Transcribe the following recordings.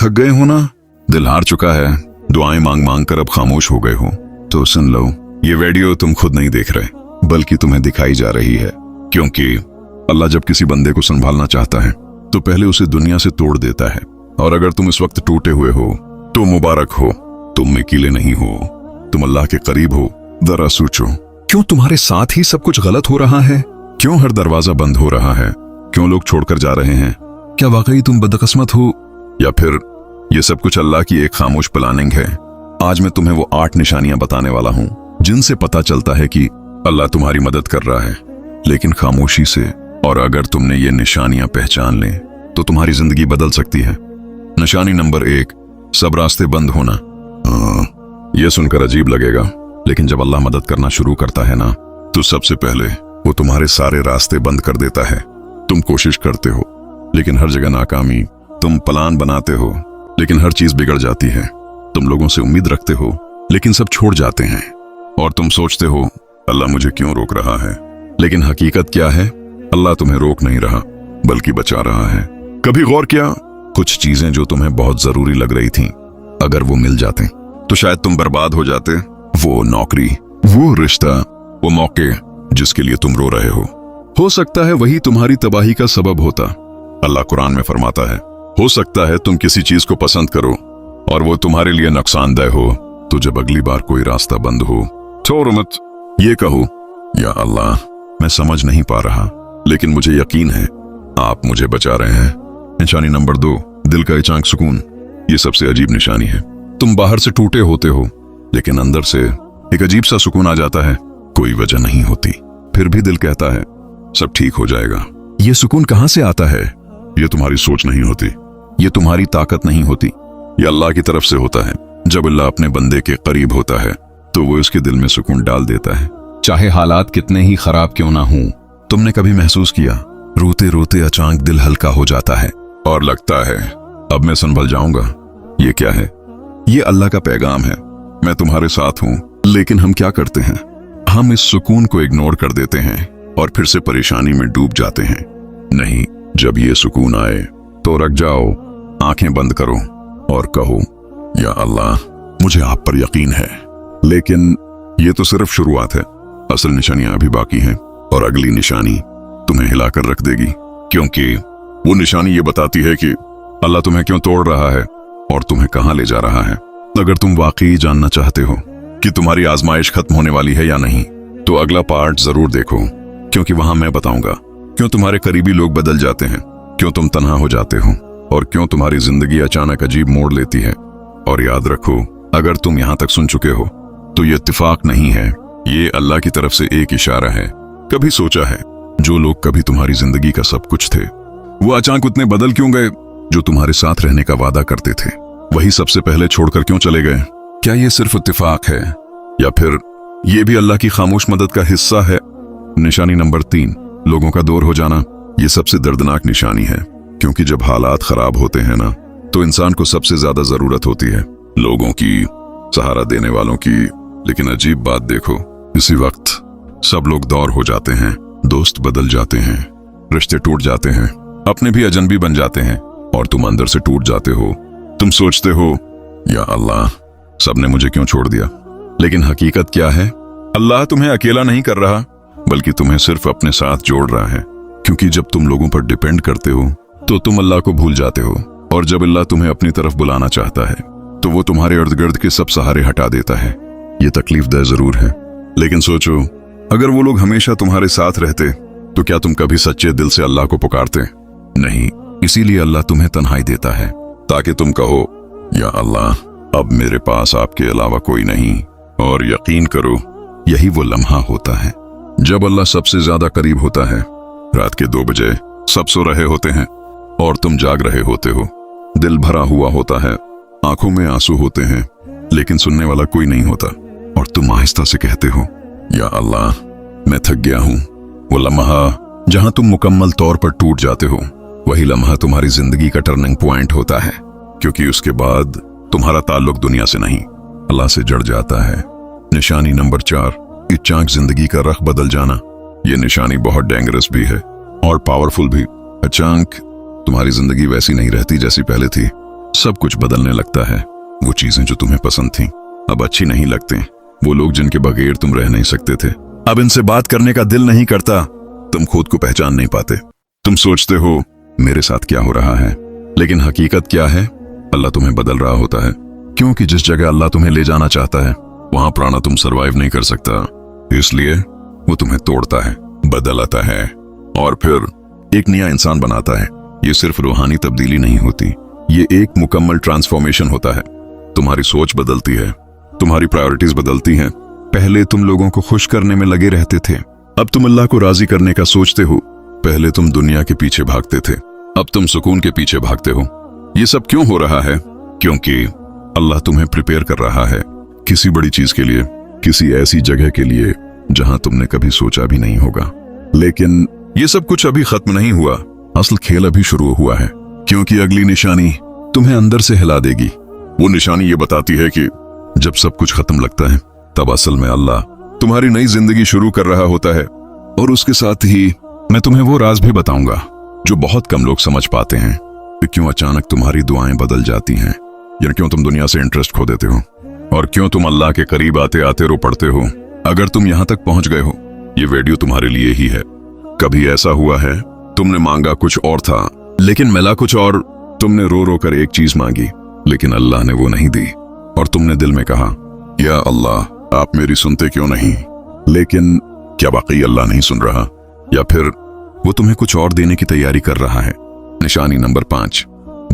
थक गए हो ना, दिल हार चुका है, दुआएं मांग मांग कर अब खामोश हो गए हो, तो सुन लो, ये वीडियो तुम खुद नहीं देख रहे बल्कि तुम्हें दिखाई जा रही है। क्योंकि अल्लाह जब किसी बंदे को संभालना चाहता है तो पहले उसे दुनिया से तोड़ देता है। और अगर तुम इस वक्त टूटे हुए हो तो मुबारक हो, तुम में कीले नहीं हो, तुम अल्लाह के करीब हो। जरा सोचो, क्यों तुम्हारे साथ ही सब कुछ गलत हो रहा है? क्यों हर दरवाजा बंद हो रहा है? क्यों लोग छोड़कर जा रहे हैं? क्या वाकई तुम बदकिस्मत हो, या फिर ये सब कुछ अल्लाह की एक खामोश प्लानिंग है? आज मैं तुम्हें वो 8 निशानियां बताने वाला हूं जिनसे पता चलता है कि अल्लाह तुम्हारी मदद कर रहा है, लेकिन खामोशी से। और अगर तुमने ये निशानियां पहचान लें तो तुम्हारी जिंदगी बदल सकती है। निशानी नंबर 1, सब रास्ते बंद होना। यह सुनकर अजीब लगेगा, लेकिन जब अल्लाह मदद करना शुरू करता है ना, तो सबसे पहले वो तुम्हारे सारे रास्ते बंद कर देता है। तुम कोशिश करते हो लेकिन हर जगह नाकामी, तुम प्लान बनाते हो लेकिन हर चीज बिगड़ जाती है, तुम लोगों से उम्मीद रखते हो लेकिन सब छोड़ जाते हैं, और तुम सोचते हो अल्लाह मुझे क्यों रोक रहा है। लेकिन हकीकत क्या है? अल्लाह तुम्हें रोक नहीं रहा बल्कि बचा रहा है। कभी गौर किया, कुछ चीजें जो तुम्हें बहुत जरूरी लग रही थीं, अगर वो मिल जाते तो शायद तुम बर्बाद हो जाते। वो नौकरी, वो रिश्ता, वो मौके जिसके लिए तुम रो रहे हो सकता है वही तुम्हारी तबाही का सबब होता। अल्लाह कुरान में फरमाता है, हो सकता है तुम किसी चीज को पसंद करो और वो तुम्हारे लिए नुकसानदेह हो, तो जब अगली बार कोई रास्ता बंद हो छोड़ो मत, ये कहो, या अल्लाह मैं समझ नहीं पा रहा लेकिन मुझे यकीन है आप मुझे बचा रहे हैं। निशानी नंबर 2, दिल का अचानक सुकून। ये सबसे अजीब निशानी है। तुम बाहर से टूटे होते हो लेकिन अंदर से एक अजीब सा सुकून आ जाता है। कोई वजह नहीं होती, फिर भी दिल कहता है सब ठीक हो जाएगा। ये सुकून कहां से आता है? ये तुम्हारी सोच नहीं होती, ये तुम्हारी ताकत नहीं होती, ये अल्लाह की तरफ से होता है। जब अल्लाह अपने बंदे के करीब होता है तो वो इसके दिल में सुकून डाल देता है, चाहे हालात कितने ही खराब क्यों ना हों। तुमने कभी महसूस किया, रोते रोते अचानक दिल हल्का हो जाता है और लगता है अब मैं संभल जाऊंगा। ये क्या है? ये अल्लाह का पैगाम है, मैं तुम्हारे साथ हूं। लेकिन हम क्या करते हैं? हम इस सुकून को इग्नोर कर देते हैं और फिर से परेशानी में डूब जाते हैं। नहीं, जब ये सुकून आए तो रुक जाओ, आंखें बंद करो और कहो, या अल्लाह मुझे आप पर यकीन है। लेकिन ये तो सिर्फ शुरुआत है, असल निशानियां अभी बाकी हैं, और अगली निशानी तुम्हें हिलाकर रख देगी। क्योंकि वो निशानी ये बताती है कि अल्लाह तुम्हें क्यों तोड़ रहा है और तुम्हें कहां ले जा रहा है। अगर तुम वाकई जानना चाहते हो कि तुम्हारी आजमाइश खत्म होने वाली है या नहीं, तो अगला पार्ट जरूर देखो, क्योंकि वहां मैं बताऊंगा क्यों तुम्हारे करीबी लोग बदल जाते हैं, क्यों तुम तन्हा हो जाते हो, और क्यों तुम्हारी जिंदगी अचानक अजीब मोड़ लेती है। और याद रखो, अगर तुम यहां तक सुन चुके हो तो ये इत्तेफाक नहीं है, ये अल्लाह की तरफ से एक इशारा है। कभी सोचा है, जो लोग कभी तुम्हारी जिंदगी का सब कुछ थे, वो अचानक उतने बदल क्यों गए? जो तुम्हारे साथ रहने का वादा करते थे, वही सबसे पहले छोड़कर क्यों चले गए? क्या ये सिर्फ इत्तेफाक है, या फिर ये भी अल्लाह की खामोश मदद का हिस्सा है? निशानी नंबर 3, लोगों का दूर हो जाना। ये सबसे दर्दनाक निशानी है, क्योंकि जब हालात खराब होते हैं ना, तो इंसान को सबसे ज्यादा जरूरत होती है लोगों की, सहारा देने वालों की। लेकिन अजीब बात देखो, इसी वक्त सब लोग दूर हो जाते हैं, दोस्त बदल जाते हैं, रिश्ते टूट जाते हैं, अपने भी अजनबी बन जाते हैं, और तुम अंदर से टूट जाते हो। तुम सोचते हो, या अल्लाह सबने मुझे क्यों छोड़ दिया? लेकिन हकीकत क्या है? अल्लाह तुम्हें अकेला नहीं कर रहा, बल्कि तुम्हें सिर्फ अपने साथ जोड़ रहा है। क्योंकि जब तुम लोगों पर डिपेंड करते हो तो तुम अल्लाह को भूल जाते हो, और जब अल्लाह तुम्हें अपनी तरफ बुलाना चाहता है तो वो तुम्हारे इर्द गिर्द के सब सहारे हटा देता है। ये तकलीफ दह जरूर है, लेकिन सोचो, अगर वो लोग हमेशा तुम्हारे साथ रहते तो क्या तुम कभी सच्चे दिल से अल्लाह को पुकारते? नहीं। इसीलिए अल्लाह तुम्हें तन्हाई देता है, ताकि तुम कहो, या अल्लाह अब मेरे पास आपके अलावा कोई नहीं। और यकीन करो, यही वो लम्हा होता है जब अल्लाह सबसे ज्यादा करीब होता है। रात के 2 बजे सब सो रहे होते हैं और तुम जाग रहे होते हो, दिल भरा हुआ होता है, आंखों में आंसू होते हैं, लेकिन सुनने वाला कोई नहीं होता, और तुम आहिस्ता से कहते हो, या अल्लाह मैं थक गया हूं। वो लम्हा जहां तुम मुकम्मल तौर पर टूट जाते हो, वही लम्हा तुम्हारी जिंदगी का टर्निंग पॉइंट होता है, क्योंकि उसके बाद तुम्हारा ताल्लुक दुनिया से नहीं, अल्लाह से जड़ जाता है। निशानी नंबर 4, अचानक जिंदगी का रख बदल जाना। ये निशानी बहुत डेंजरस भी है और पावरफुल भी। अचानक तुम्हारी जिंदगी वैसी नहीं रहती जैसी पहले थी। सब कुछ बदलने लगता है। वो चीजें जो तुम्हें पसंद थीं अब अच्छी नहीं लगती। वो लोग जिनके बगैर तुम रह नहीं सकते थे अब इनसे बात करने का दिल नहीं करता। तुम खुद को पहचान नहीं पाते। तुम सोचते हो मेरे साथ क्या हो रहा है, लेकिन हकीकत क्या है? अल्लाह तुम्हें बदल रहा होता है, क्योंकि जिस जगह अल्लाह तुम्हें ले जाना चाहता है वहां पुराना तुम सरवाइव नहीं कर सकता। इसलिए वो तुम्हें तोड़ता है, बदलता है और फिर एक नया इंसान बनाता है। ये सिर्फ रूहानी तब्दीली नहीं होती, ये एक मुकम्मल ट्रांसफॉर्मेशन होता है। तुम्हारी सोच बदलती है, तुम्हारी प्रायोरिटीज बदलती हैं। पहले तुम लोगों को खुश करने में लगे रहते थे, अब तुम अल्लाह को राजी करने का सोचते हो। पहले तुम दुनिया के पीछे भागते थे, अब तुम सुकून के पीछे भागते हो। ये सब क्यों हो रहा है? क्योंकि अल्लाह तुम्हें प्रिपेयर कर रहा है किसी बड़ी चीज के लिए, किसी ऐसी जगह के लिए जहां तुमने कभी सोचा भी नहीं होगा। लेकिन ये सब कुछ अभी खत्म नहीं हुआ, असल खेल अभी शुरू हुआ है। क्योंकि अगली निशानी तुम्हें अंदर से हिला देगी। वो निशानी ये बताती है कि जब सब कुछ खत्म लगता है तब असल में अल्लाह तुम्हारी नई जिंदगी शुरू कर रहा होता है। और उसके साथ ही मैं तुम्हें वो राज भी बताऊंगा जो बहुत कम लोग समझ पाते हैं कि क्यों अचानक तुम्हारी दुआएं बदल जाती हैं, या क्यों तुम दुनिया से इंटरेस्ट खो देते हो, और क्यों तुम अल्लाह के करीब आते आते रो पड़ते हो। अगर तुम यहां तक पहुंच गए हो, ये वीडियो तुम्हारे लिए ही है। कभी ऐसा हुआ है तुमने मांगा कुछ और था लेकिन मिला कुछ और। तुमने रो रो कर एक चीज मांगी लेकिन अल्लाह ने वो नहीं दी, और तुमने दिल में कहा या अल्लाह आप मेरी सुनते क्यों नहीं? लेकिन क्या वाकई अल्लाह नहीं सुन रहा, या फिर वो तुम्हें कुछ और देने की तैयारी कर रहा है? निशानी नंबर 5,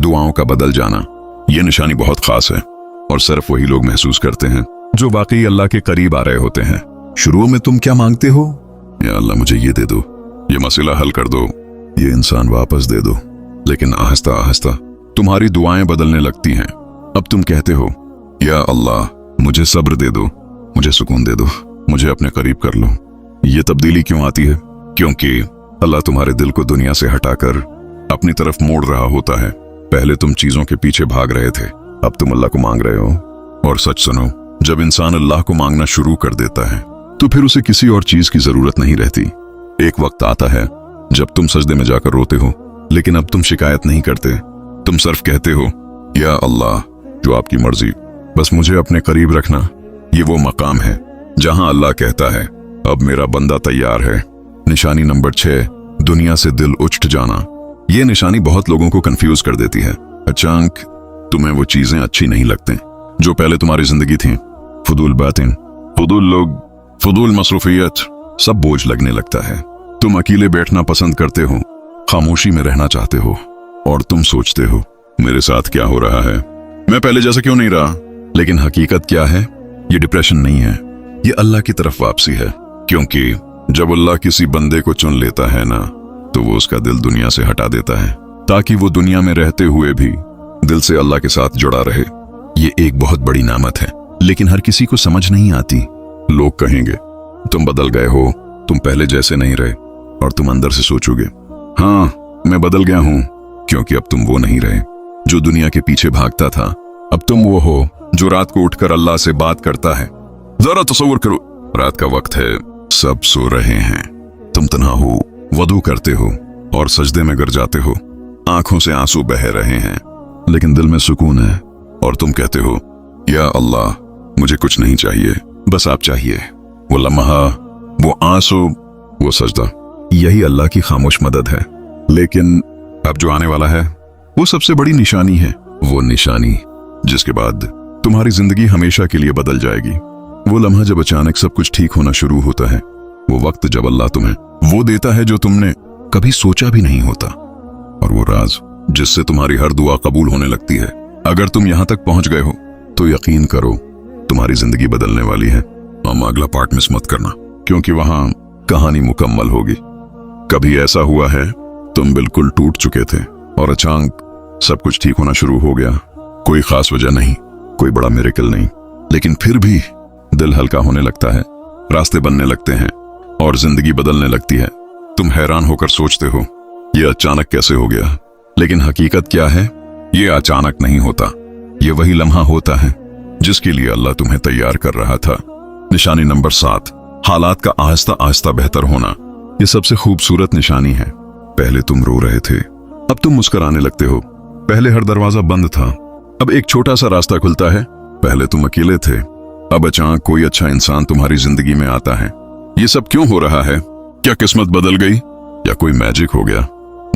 दुआओं का बदल जाना। ये निशानी बहुत खास है और सिर्फ वही लोग महसूस करते हैं जो वाकई अल्लाह के करीब आ रहे होते हैं। शुरू में तुम क्या मांगते हो? या अल्लाह मुझे ये दे दो, ये मसला हल कर दो, ये इंसान वापस दे दो। लेकिन आहिस्ता आहिस्ता तुम्हारी दुआएं बदलने लगती हैं। अब तुम कहते हो या अल्लाह मुझे सब्र दे दो, मुझे सुकून दे दो, मुझे अपने करीब कर लो। ये तब्दीली क्यों आती है? क्योंकि अल्लाह तुम्हारे दिल को दुनिया से हटाकर अपनी तरफ मोड़ रहा होता है। पहले तुम चीजों के पीछे भाग रहे थे, अब तुम अल्लाह को मांग रहे हो। और सच सुनो, जब इंसान अल्लाह को मांगना शुरू कर देता है तो फिर उसे किसी और चीज की जरूरत नहीं रहती। एक वक्त आता है जब तुम सजदे में जाकर रोते हो, लेकिन अब तुम शिकायत नहीं करते। तुम सिर्फ कहते हो या अल्लाह जो आपकी मर्जी, बस मुझे अपने करीब रखना। ये वो मकाम है जहां अल्लाह कहता है अब मेरा बंदा तैयार है। निशानी नंबर 6, दुनिया से दिल उठ जाना। ये निशानी बहुत लोगों को कंफ्यूज कर देती है। अचानक तुम्हें वो चीजें अच्छी नहीं लगती जो पहले तुम्हारी जिंदगी थी। फुदूल बातें, फुदूल लोग, फुदूल मसरूफियत, सब बोझ लगने लगता है। तुम अकेले बैठना पसंद करते हो, खामोशी में रहना चाहते हो, और तुम सोचते हो मेरे साथ क्या हो रहा है, मैं पहले जैसा क्यों नहीं रहा। लेकिन हकीकत क्या है? ये डिप्रेशन नहीं है, ये अल्लाह की तरफ वापसी है। क्योंकि जब अल्लाह किसी बंदे को चुन लेता है ना, तो वो उसका दिल दुनिया से हटा देता है ताकि वो दुनिया में रहते हुए भी दिल से अल्लाह के साथ जुड़ा रहे। ये एक बहुत बड़ी नामत है, लेकिन हर किसी को समझ नहीं आती। लोग कहेंगे तुम बदल गए हो, तुम पहले जैसे नहीं रहे, और तुम अंदर से सोचोगे हाँ मैं बदल गया हूं, क्योंकि अब तुम वो नहीं रहे जो दुनिया के पीछे भागता था। अब तुम वो हो जो रात को उठकर अल्लाह से बात करता है। जरा तसव्वुर करो, रात का वक्त है, सब सो रहे हैं, तुम तन्हा हो, वदू करते हो और सजदे में गिर जाते हो, आंखों से आंसू बह रहे हैं, लेकिन दिल में सुकून है। और तुम कहते हो या अल्लाह मुझे कुछ नहीं चाहिए, बस आप चाहिए। वो लम्हा, वो आंसू, वो सजदा, यही अल्लाह की खामोश मदद है। लेकिन अब जो आने वाला है वो सबसे बड़ी निशानी है। वो निशानी जिसके बाद तुम्हारी जिंदगी हमेशा के लिए बदल जाएगी। वो लम्हा जब अचानक सब कुछ ठीक होना शुरू होता है। वो वक्त जब अल्लाह तुम्हें वो देता है जो तुमने कभी सोचा भी नहीं होता। और वो राज जिससे तुम्हारी हर दुआ कबूल होने लगती है। अगर तुम यहां तक पहुंच गए हो तो यकीन करो तुम्हारी जिंदगी बदलने वाली है। अगला पार्ट मिस मत करना, क्योंकि वहां कहानी मुकम्मल होगी। कभी ऐसा हुआ है तुम बिल्कुल टूट चुके थे और अचानक सब कुछ ठीक होना शुरू हो गया। कोई खास वजह नहीं, कोई बड़ा मिरेकल नहीं, लेकिन फिर भी दिल हल्का होने लगता है, रास्ते बनने लगते हैं और जिंदगी बदलने लगती है। तुम हैरान होकर सोचते हो ये अचानक कैसे हो गया, लेकिन हकीकत क्या है? ये अचानक नहीं होता, ये वही लम्हा होता है जिसके लिए अल्लाह तुम्हें तैयार कर रहा था। निशानी नंबर 7, हालात का आहिस्ता आहिस्ता बेहतर होना। ये सबसे खूबसूरत निशानी है। पहले तुम रो रहे थे, अब तुम मुस्कुराने लगते हो। पहले हर दरवाजा बंद था, अब एक छोटा सा रास्ता खुलता है। पहले तुम अकेले थे, अब अचानक कोई अच्छा इंसान तुम्हारी जिंदगी में आता है। ये सब क्यों हो रहा है? क्या किस्मत बदल गई या कोई मैजिक हो गया?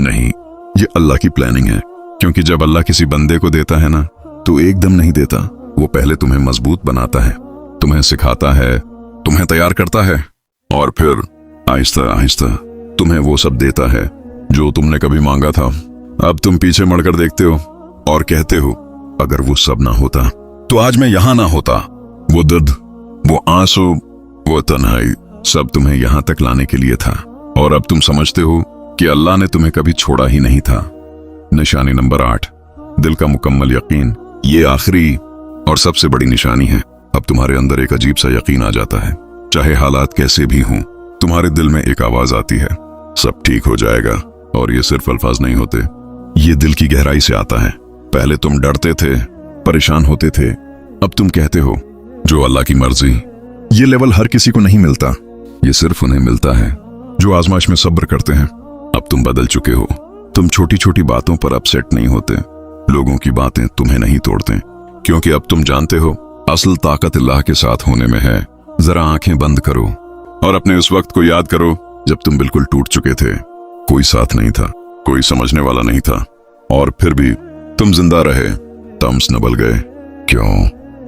नहीं, ये अल्लाह की प्लानिंग है। क्योंकि जब अल्लाह किसी बंदे को देता है ना, तो एकदम नहीं देता। वो पहले तुम्हें मजबूत बनाता है, तुम्हें सिखाता है, तुम्हें तैयार करता है, और फिर आहिस्ता आहिस्ता तुम्हें वो सब देता है जो तुमने कभी मांगा था। अब तुम पीछे मुड़कर देखते हो और कहते हो, अगर वो सब ना होता तो आज मैं यहां ना होता। वो दर्द, वो आंसू, वो तन्हाई, सब तुम्हें यहां तक लाने के लिए था। और अब तुम समझते हो कि अल्लाह ने तुम्हें कभी छोड़ा ही नहीं था। निशानी नंबर 8, दिल का मुकम्मल यकीन। ये आखिरी और सबसे बड़ी निशानी है। अब तुम्हारे अंदर एक अजीब सा यकीन आ जाता है, चाहे हालात कैसे भी हों। तुम्हारे दिल में एक आवाज आती है, सब ठीक हो जाएगा। और ये सिर्फ अल्फाज नहीं होते, ये दिल की गहराई से आता है। पहले तुम डरते थे, परेशान होते थे, अब तुम कहते हो, जो अल्लाह की मर्जी। ये लेवल हर किसी को नहीं मिलता, ये सिर्फ उन्हें मिलता है जो आजमाइश में सब्र करते हैं। अब तुम बदल चुके हो। तुम छोटी छोटी बातों पर अपसेट नहीं होते, लोगों की बातें तुम्हें नहीं तोड़ते, क्योंकि अब तुम जानते हो असल ताकत अल्लाह के साथ होने में है। जरा आंखें बंद करो और अपने उस वक्त को याद करो जब तुम बिल्कुल टूट चुके थे। कोई साथ नहीं था, कोई समझने वाला नहीं था, और फिर भी तुम जिंदा रहे, तम्स न बल गए। क्यों?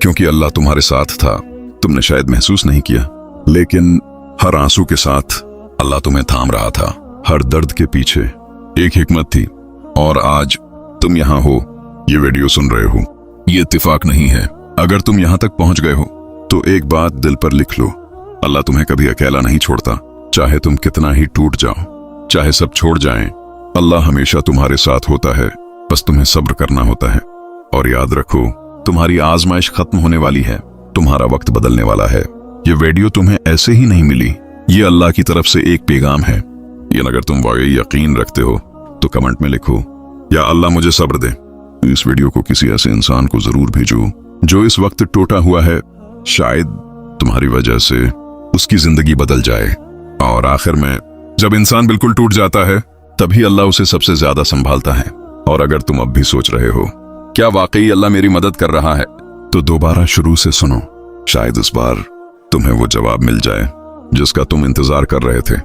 क्योंकि अल्लाह तुम्हारे साथ था। तुमने शायद महसूस नहीं किया, लेकिन हर आंसू के साथ अल्लाह तुम्हें थाम रहा था। हर दर्द के पीछे एक हिकमत थी, और आज तुम यहाँ हो, ये वीडियो सुन रहे हो। ये इत्तेफाक नहीं है। अगर तुम यहाँ तक पहुंच गए हो तो एक बात दिल पर लिख लो, अल्लाह तुम्हें कभी अकेला नहीं छोड़ता। चाहे तुम कितना ही टूट जाओ, चाहे सब छोड़ जाएं, अल्लाह हमेशा तुम्हारे साथ होता है। बस तुम्हें सब्र करना होता है। और याद रखो, तुम्हारी आजमाइश खत्म होने वाली है, तुम्हारा वक्त बदलने वाला है। ये वीडियो तुम्हें ऐसे ही नहीं मिली, ये अल्लाह की तरफ से एक पैगाम है। ये अगर तुम वाकई यकीन रखते हो तो कमेंट में लिखो, या अल्लाह मुझे सब्र दे। इस वीडियो को किसी ऐसे इंसान को जरूर भेजो जो इस वक्त टूटा हुआ है। शायद तुम्हारी वजह से उसकी जिंदगी बदल जाए। और आखिर में जब इंसान बिल्कुल टूट जाता है, तभी अल्लाह उसे सबसे ज्यादा संभालता है। और अगर तुम अब भी सोच रहे हो, क्या वाकई अल्लाह मेरी मदद कर रहा है, तो दोबारा शुरू से सुनो। शायद इस बार तुम्हें वो जवाब मिल जाए जिसका तुम इंतजार कर रहे थे।